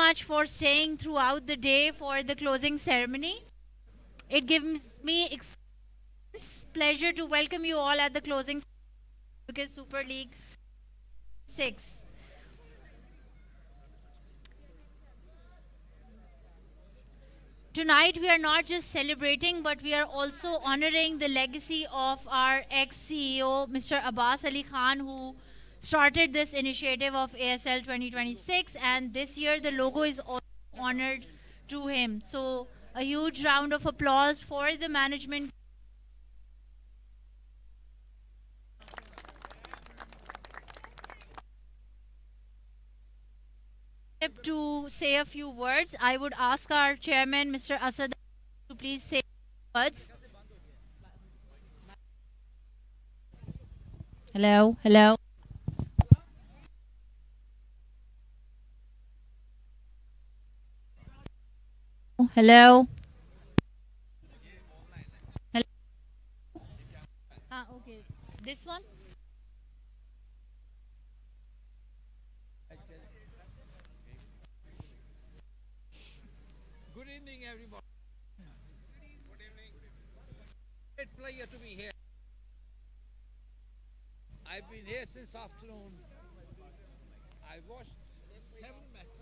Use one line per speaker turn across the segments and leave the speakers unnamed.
much for staying throughout the day for the closing ceremony. It gives me pleasure to welcome you all at the closing because Super League 6. Tonight we are not just celebrating but we are also honoring the legacy of our ex-CEO Mr. Abbas Ali Khan, who started this initiative of ASL 2026, and this year the logo is also honored to him. So a huge round of applause for the management to say a few words. I would ask our chairman, Mr. Asad, to please say words. Hello, hello. Hello. Hello. Ah, okay. This one?
Good evening, everybody. Great pleasure to be here. I've been here since afternoon. I watched 7 matches.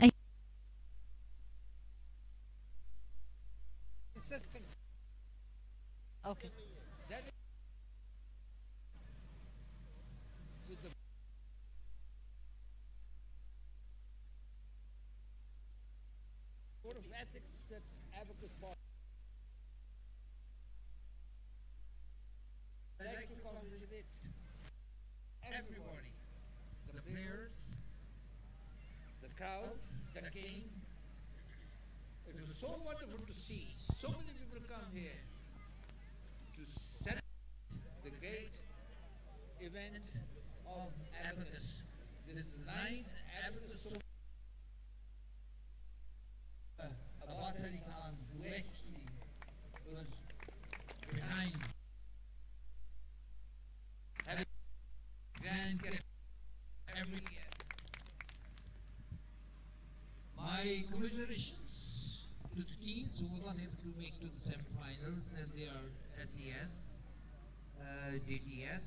I-
Consistent.
Okay.
That is with the code of ethics that Abacus bought. I'd like to congratulate everybody, the players, the crowd that came. It was so wonderful to see so many people come here to celebrate the great event of Abacus. This is the 9th Abacus Abbas Ali Khan, who actually was behind having grand get every year. My commiserations to the teams who were not able to make to the semi-finals, and they are SES, DTS,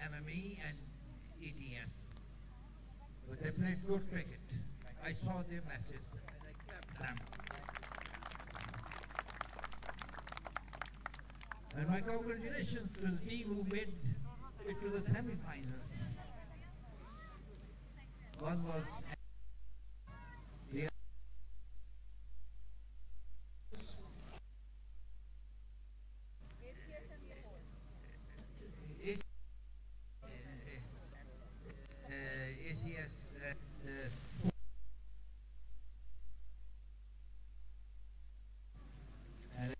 MME, and ETS. But they played good cricket. I saw their matches. Them. And my congratulations to the team who made it to the semi-finals. One was the ACS. And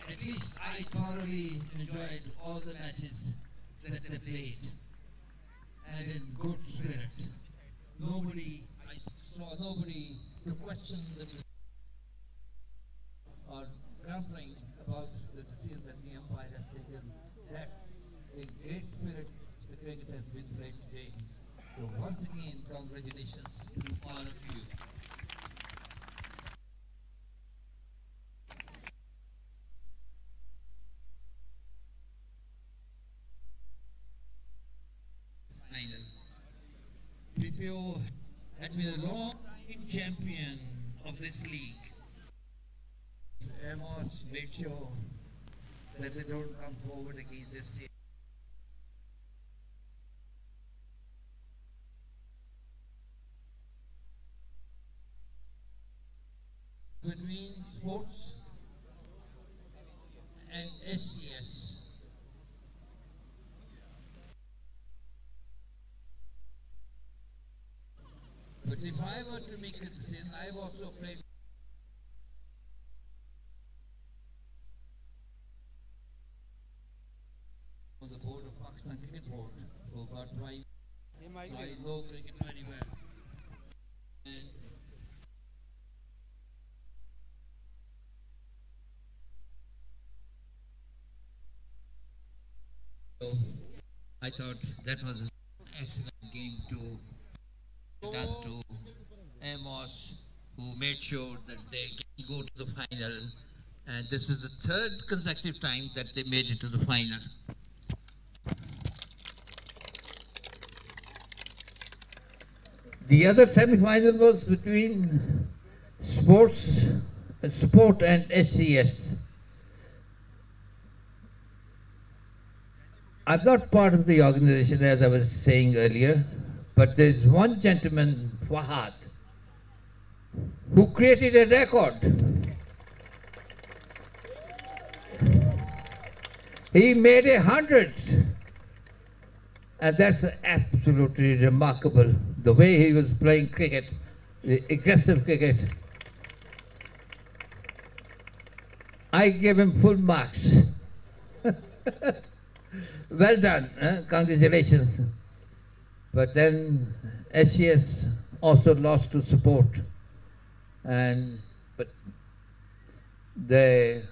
at least I thoroughly enjoyed all the matches that they played, and in good spirit. I saw nobody to question the or grumbling about the decision that the umpire has taken. That's a great spirit the cricket has been played today. So once again, congratulations to all of you. Final. PPO had been a long-time champion of this league. Amos made sure that they don't come forward again this year. Between sports and SCS. But if I were to make a decision, I've also played on the board of Pakistan Cricket Board. who got five. I know cricket very well. And so I thought that was an excellent game to done to Amos, who made sure that they can go to the final. And this is the third consecutive time that they made it to the final. The other semi-final was between Sport and HCS. I'm not part of the organization, as I was saying earlier, but there is one gentleman, Fahad, who created a record. He made 100, and that's absolutely remarkable. The way he was playing cricket, the aggressive cricket. I gave him full marks. Well done, congratulations. But then SCS also lost to Support, but there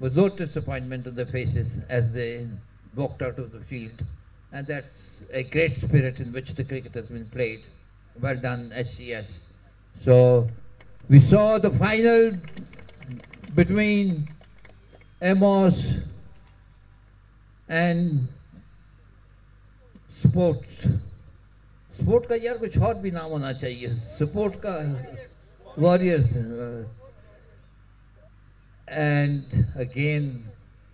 was no disappointment on their faces as they walked out of the field, and that's a great spirit in which the cricket has been played. Well done, SCS. So we saw the final between Amos and Sport का यार कुछ और भी नाम होना चाहिए. Support का Warriors. And again,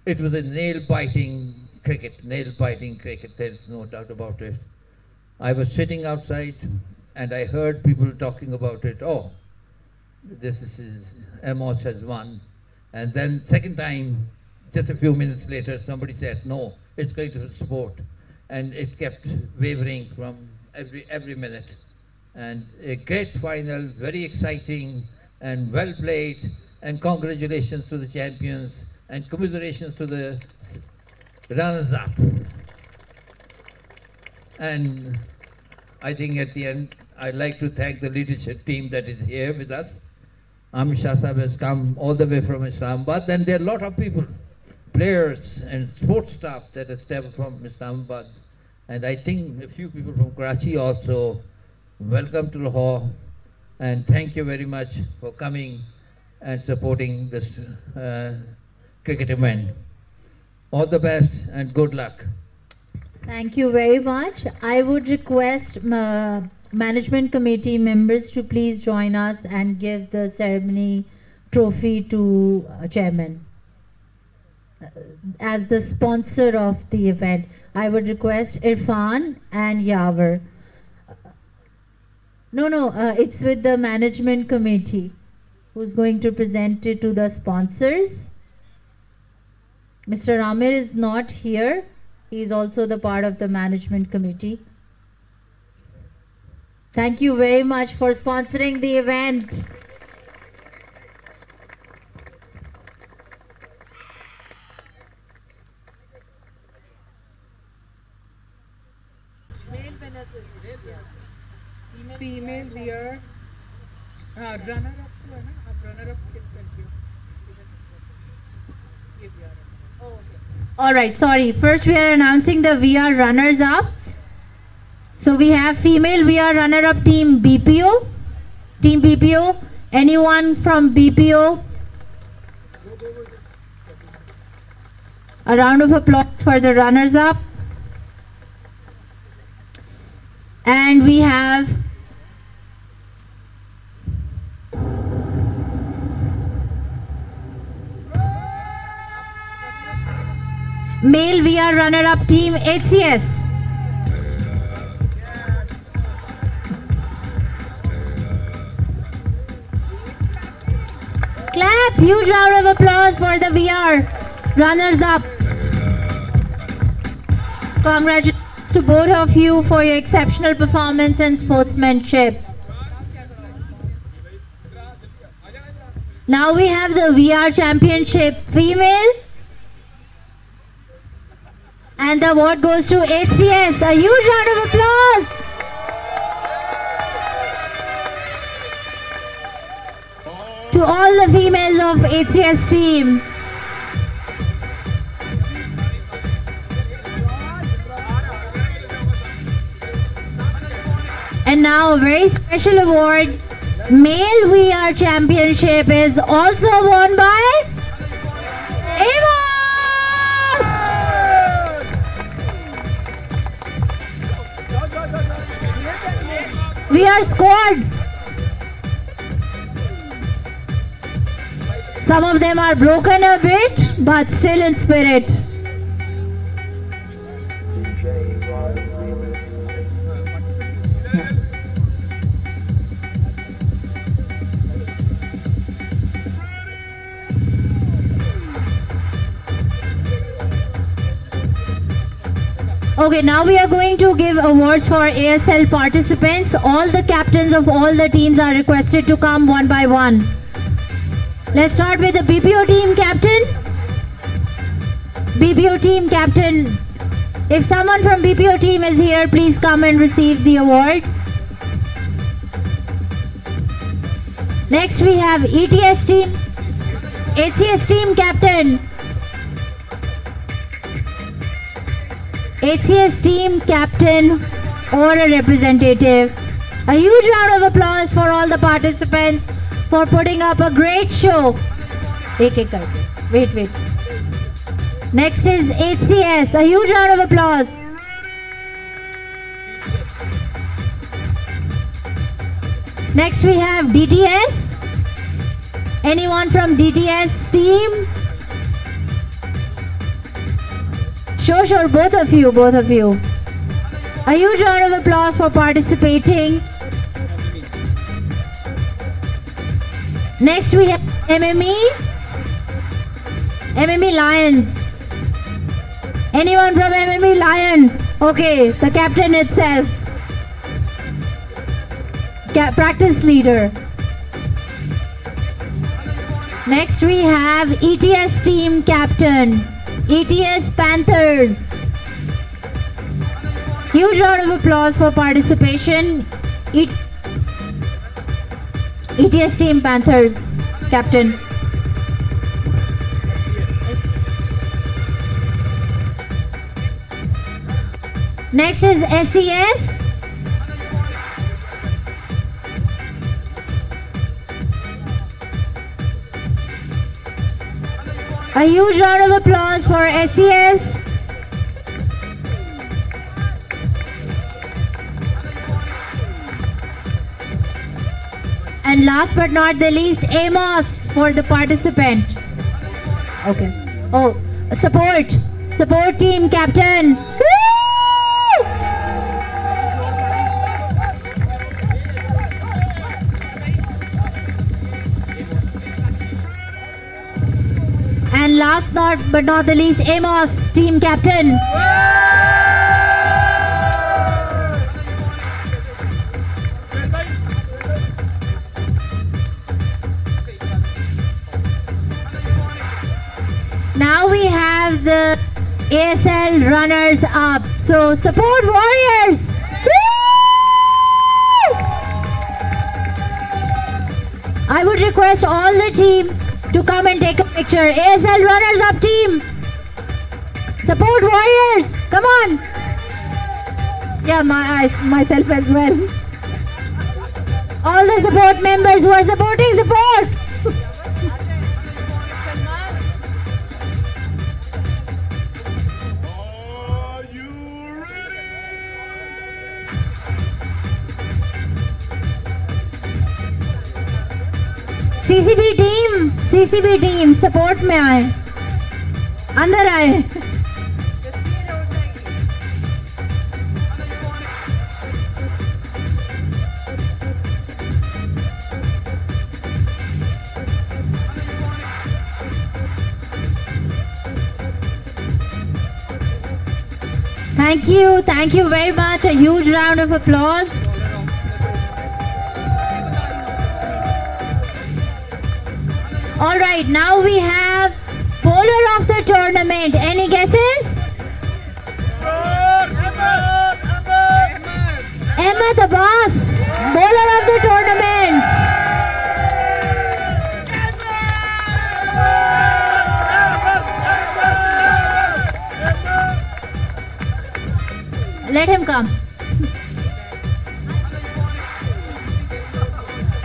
it was a nail-biting cricket. There is no doubt about it. I was sitting outside and I heard people talking about it. Oh, this is Amos has won. And then second time, just a few minutes later, somebody said, no, it's going to Sport. And it kept wavering from every minute. And a great final, very exciting and well played. And congratulations to the champions and commiserations to the runners-up. And I think at the end, I'd like to thank the leadership team that is here with us. Amit Shah Sahab has come all the way from Islamabad, and there are a lot of people, players and sports staff that have stepped from Islamabad. And I think a few people from Karachi also. Welcome to Lahore, and thank you very much for coming and supporting this cricket event. All the best and good luck.
Thank you very much. I would request management committee members to please join us and give the ceremony trophy to chairman. As the sponsor of the event, I would request Irfan and Yaver. No, it's with the management committee who's going to present it to the sponsors. Mr. Amir is not here. He is also the part of the management committee. Thank you very much for sponsoring the event.
Female we are runner up जो है ना आप runner up skip करते हो ये VR
All right, sorry. First we are announcing the VR runners up. So we have female VR runner up team BPO. Team BPO. Anyone from BPO? A round of applause for the runners up. And we have male VR runner-up team HCS. Clap! Huge round of applause for the VR runners-up. Congratulations to both of you for your exceptional performance and sportsmanship. Now we have the VR championship female And the award goes to HCS. A huge round of applause. To all the females of HCS team. And now a very special award. Male VR Championship is also won by Amos! VR squad. Some of them are broken a bit, but still in spirit. Okay, now we are going to give awards for ASL participants. All the captains of all the teams are requested to come one by one. Let's start with the BPO team captain. BPO team captain. If someone from BPO team is here, please come and receive the award. Next we have ETS team. HCS team captain. HCS team captain or a representative. A huge round of applause for all the participants for putting up a great show. Wait. Next is HCS. A huge round of applause. Next we have DTS. Anyone from DTS team? Sure, both of you. A huge round of applause for participating. Next we have MME Lions. Anyone from MME Lion? Okay, the captain itself. Practice leader. Next we have ETS team captain. ETS Panthers. Huge round of applause for participation. ETS team Panthers captain. Next is SES. A huge round of applause for SES. And last but not the least, Amos for the participant. Okay. Oh, support team captain. Woo! And last but not the least, Amos team captain. Now we have the ASL runners up. So support warriors. Woo! I would request all the team to come and take a picture. ASL runners up team. Support warriors. Come on. Yeah, myself as well. All the support members who are supporting, support. CCB team support में आए, अंदर आए. Thank you very much. A huge round of applause. All right, now we have bowler of the tournament. Any guesses? Ram.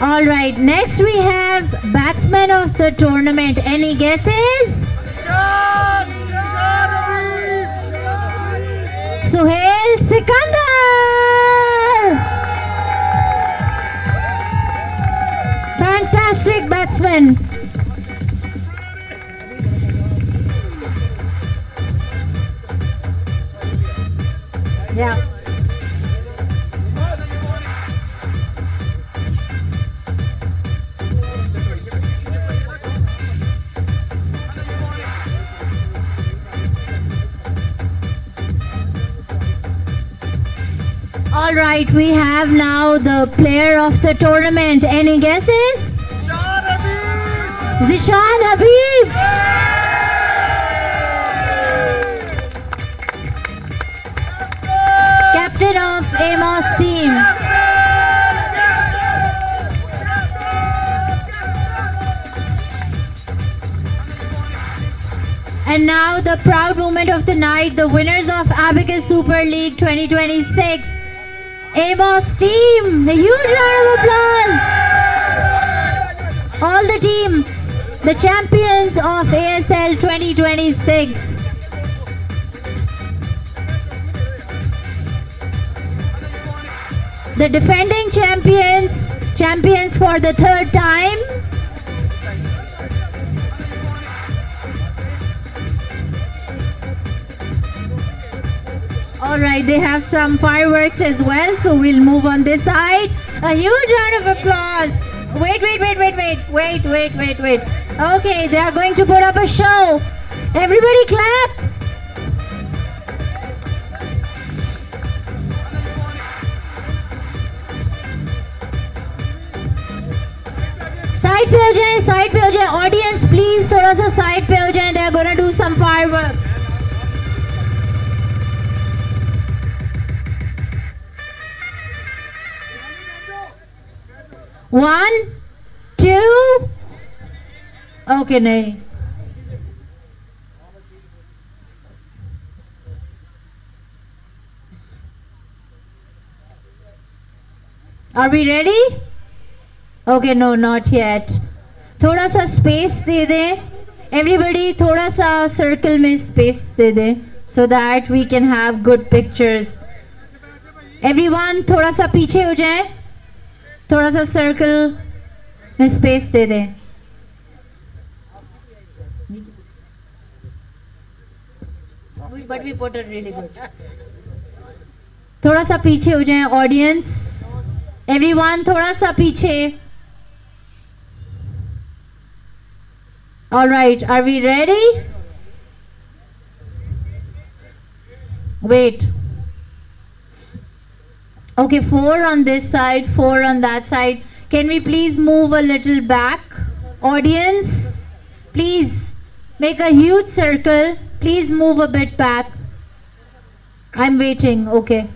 All right, next we have batsman of the tournament. Any guesses? Suhail Sikandar. Fantastic batsman. Yeah. All right, we have now the player of the tournament. Any guesses? Zishan Habib. Captain of Amos team. And now the proud moment of the night, the winners of Abacus Super League 2026. Amos team, a huge round of applause. All the team, the champions of ASL 2026. The defending champions for the third time. All right, they have some fireworks as well, so we'll move on this side. A huge round of applause. Wait. Okay, they are going to put up a show. Everybody clap. Side पे हो जाए audience please थोड़ा सा side पे हो जाए they are gonna do some fireworks. One, two. Okay, नहीं. Are we ready? Okay, no, not yet. थोड़ा सा space दे दें. Everybody थोड़ा सा circle में space दे दें so that we can have good pictures. Everyone थोड़ा सा पीछे हो जाए. थोड़ा सा circle में space दे दें. But we put it really good. थोड़ा सा पीछे हो जाए audience. Everyone थोड़ा सा पीछे. All right, are we ready? Wait. Okay, 4 on this side, 4 on that side. Can we please move a little back? Audience, please make a huge circle. Please move a bit back. I'm waiting. Okay.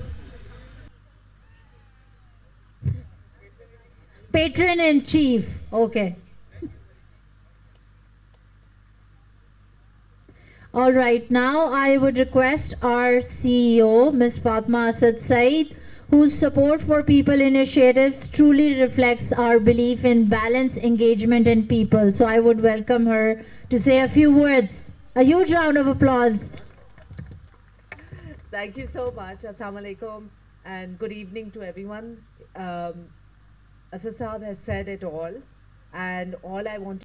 Patron in chief. Okay. All right, now I would request our CEO, Ms. Fatma Asad Saeed, whose support for people initiatives truly reflects our belief in balance, engagement, and people. So I would welcome her to say a few words. A huge round of applause.
Thank you so much. Assalamu alaikum and good evening to everyone. Asad Saab has said it all, and all I want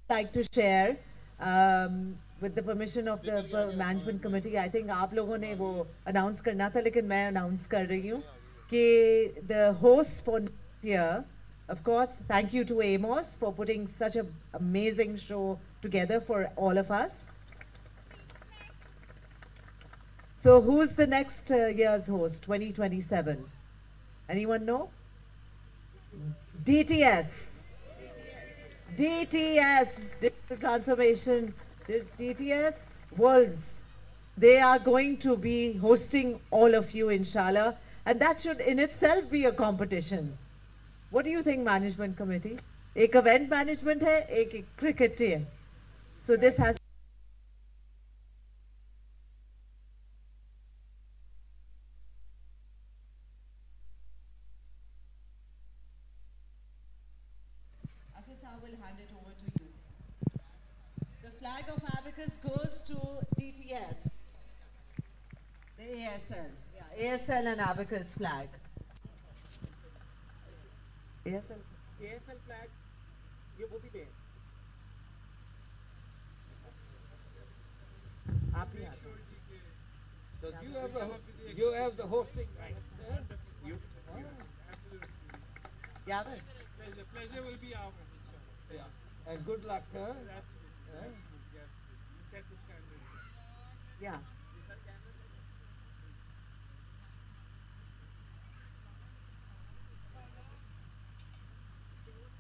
like to share with the permission of the management committee. I think आप लोगों ने वो announce करना था, लेकिन मैं announce कर रही हूँ कि the host for next year, of course, thank you to Amos for putting such an amazing show together for all of us. So who's the next year's host, 2027? Anyone know? DTS. DTS, Digital Transformation, DTS, Wolves. They are going to be hosting all of you, inshallah. And that should in itself be a competition. What do you think, management committee? एक event management है, एक cricket है. So this has Asisa will hand it over to you. The flag of Abacus goes to DTS. The ASL. Yeah, ASL and Abacus flag. ASL.
ASL flag, ये वो भी दे.
आप ही आ जाओ.
So you have the hosting right, sir?
Yavar.
Pleasure will be ours.
Yeah. And good luck, huh?
Set the standard.
Yeah.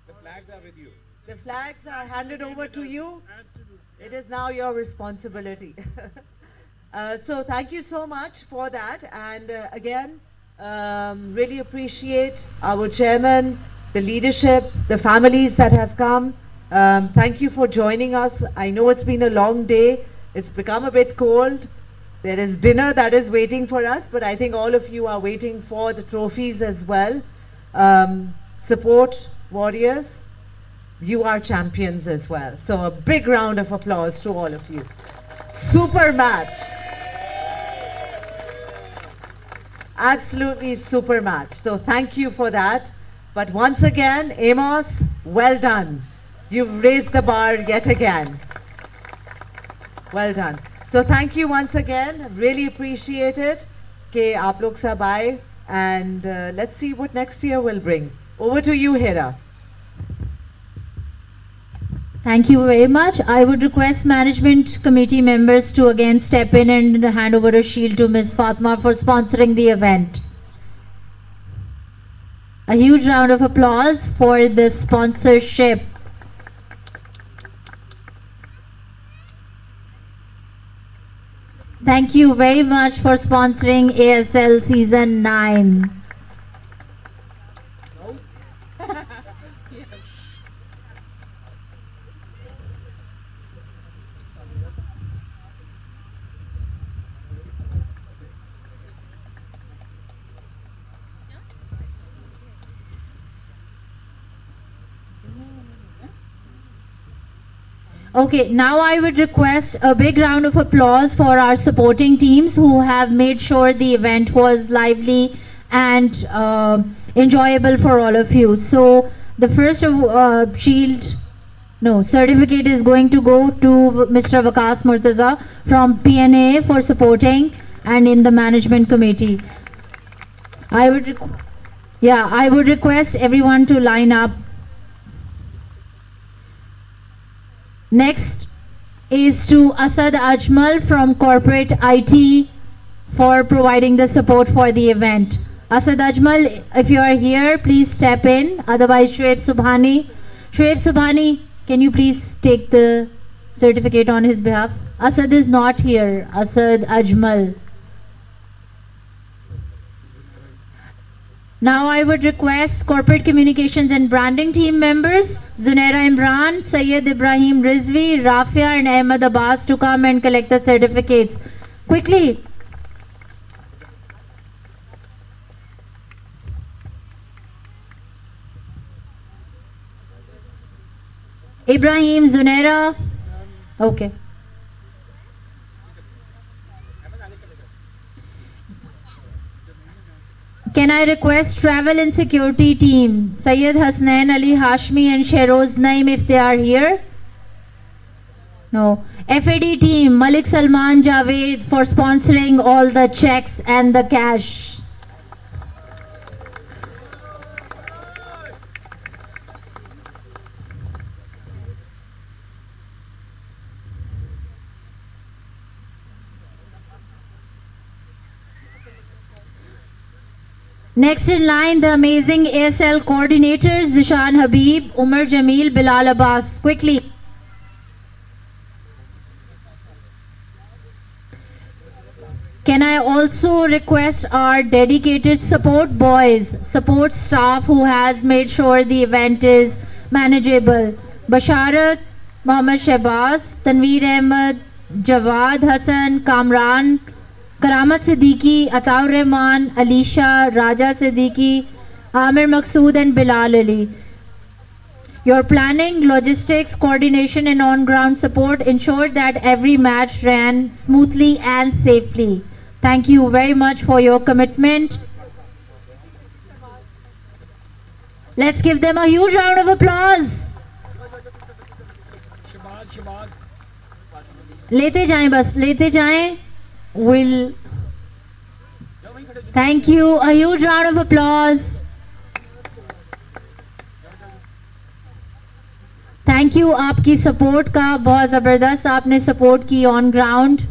The flags are with you.
The flags are handed over to you.
Absolutely.
It is now your responsibility. So thank you so much for that. And again, really appreciate our chairman, the leadership, the families that have come. Thank you for joining us. I know it's been a long day. It's become a bit cold. There is dinner that is waiting for us, but I think all of you are waiting for the trophies as well. Support warriors. You are champions as well. So a big round of applause to all of you. Super match. Absolutely super match. So thank you for that. But once again, Amos, well done. You've raised the bar yet again. Well done. So thank you once again. Really appreciate it. Okay, aap log sab aaye, and let's see what next year will bring. Over to you, Hira.
Thank you very much. I would request management committee members to again step in and hand over a shield to Ms. Fatma for sponsoring the event. A huge round of applause for the sponsorship. Thank you very much for sponsoring ASL Season 9. Okay, now I would request a big round of applause for our supporting teams who have made sure the event was lively and enjoyable for all of you. So the first certificate is going to go to Mr. Vikas Murtaza from PNA for supporting and in the management committee. I would request everyone to line up. Next is to Asad Ajmal from Corporate IT for providing the support for the event. Asad Ajmal, if you are here, please step in. Otherwise, Shoaib Subhani, can you please take the certificate on his behalf? Asad is not here. Asad Ajmal. Now I would request corporate communications and branding team members, Zunaira Imran, Sayyid Ibrahim Rizvi, Rafia and Ahmed Abbas to come and collect the certificates. Quickly. Ibrahim, Zunaira. Okay. Can I request travel and security team, Sayyid Hasnain Ali Hashmi and Sheroz Naim if they are here? No. FAD team, Malik Salman Javed for sponsoring all the checks and the cash. Next in line, the amazing ASL coordinators, Zishan Habib, Umar Jamil, Bilal Abbas. Quickly. Can I also request our dedicated support boys, support staff who has made sure the event is manageable. Basharat, Mohammad Shehbaz, Tanveer Ahmed, Jawad Hassan, Kamran, Karamat Siddiqui, Ataur Rahman, Alisha, Raja Siddiqui, Amir Maqsood and Bilal Ali. Your planning, logistics, coordination and on-ground support ensured that every match ran smoothly and safely. Thank you very much for your commitment. Let's give them a huge round of applause. लेते जाएं बस, लेते जाएं. Will. Thank you. A huge round of applause. Thank you आपकी support का, बहुत ज़बरदस्त आपने सपोर्ट की on ground.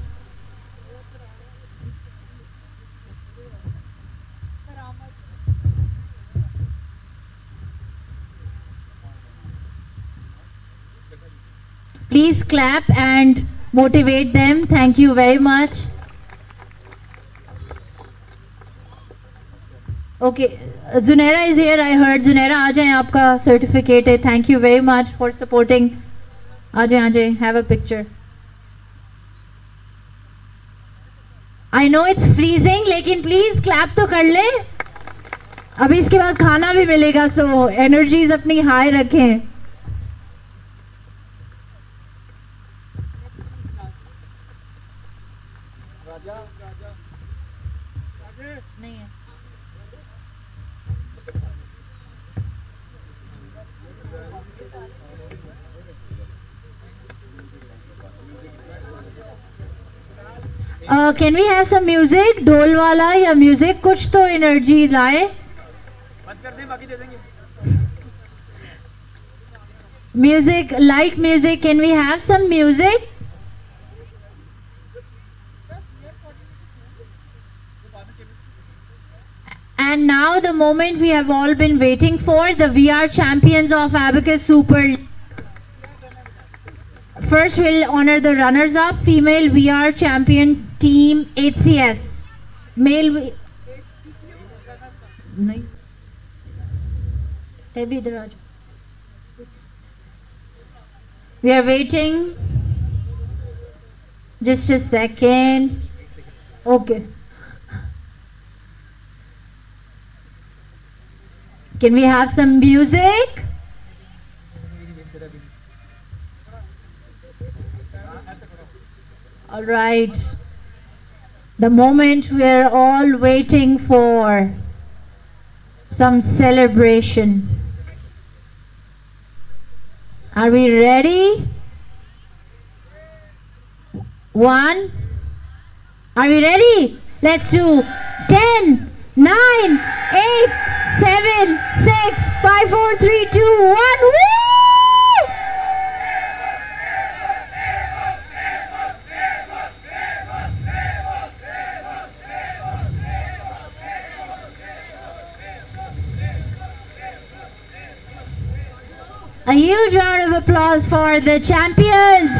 Please clap and motivate them. Thank you very much. Okay, Zunaira is here. I heard. Zunaira, आ जाएं, आपका certificate है. Thank you very much for supporting. आ जाएं. Have a picture. I know it's freezing, लेकिन please clap तो कर ले. अभी इसके बाद खाना भी मिलेगा, so energies अपनी high रखें. नहीं है. Can we have some music? ढोल वाला या म्यूजिक, कुछ तो एनर्जी लाए.
बस कर दें, बाकी दे देंगे.
Music, light music. Can we have some music? And now the moment we have all been waiting for, the VR champions of Abacus Super League. First we'll honor the runners-up, female VR champion team HCS. Male नहीं. अभी इधर आ जाओ. We are waiting. Just a second. Okay. Can we have some music? All right. The moment we are all waiting for, some celebration. Are we ready? One. Are we ready? Let's do 10, 9, 8, 7, 6, 5, 4, 3, 2, 1. Woo! A huge round of applause for the champions.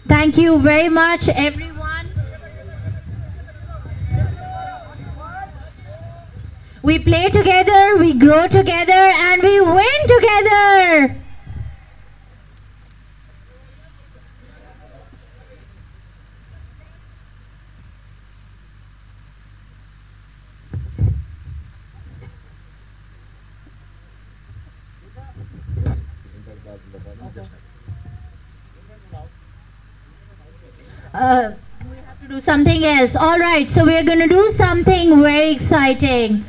Thank you very much, everyone. We play together, we grow together, and we win together. We have to do something else. All right, so we're going to do something very exciting.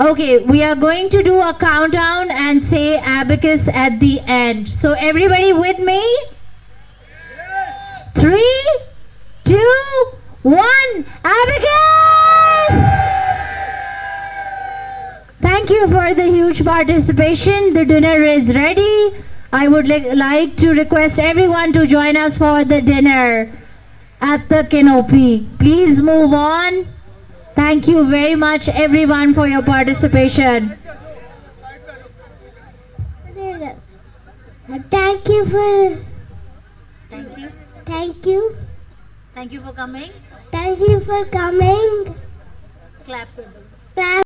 Okay, we are going to do a countdown and say abacus at the end. So everybody with me? 3, 2, 1, abacus! Thank you for the huge participation. The dinner is ready. I would like to request everyone to join us for the dinner at the canopy. Please move on. Thank you very much everyone for your participation.
Thank you for
Thank you.
thank you
Thank you for coming.
thank you for coming.
Clap.
Clap.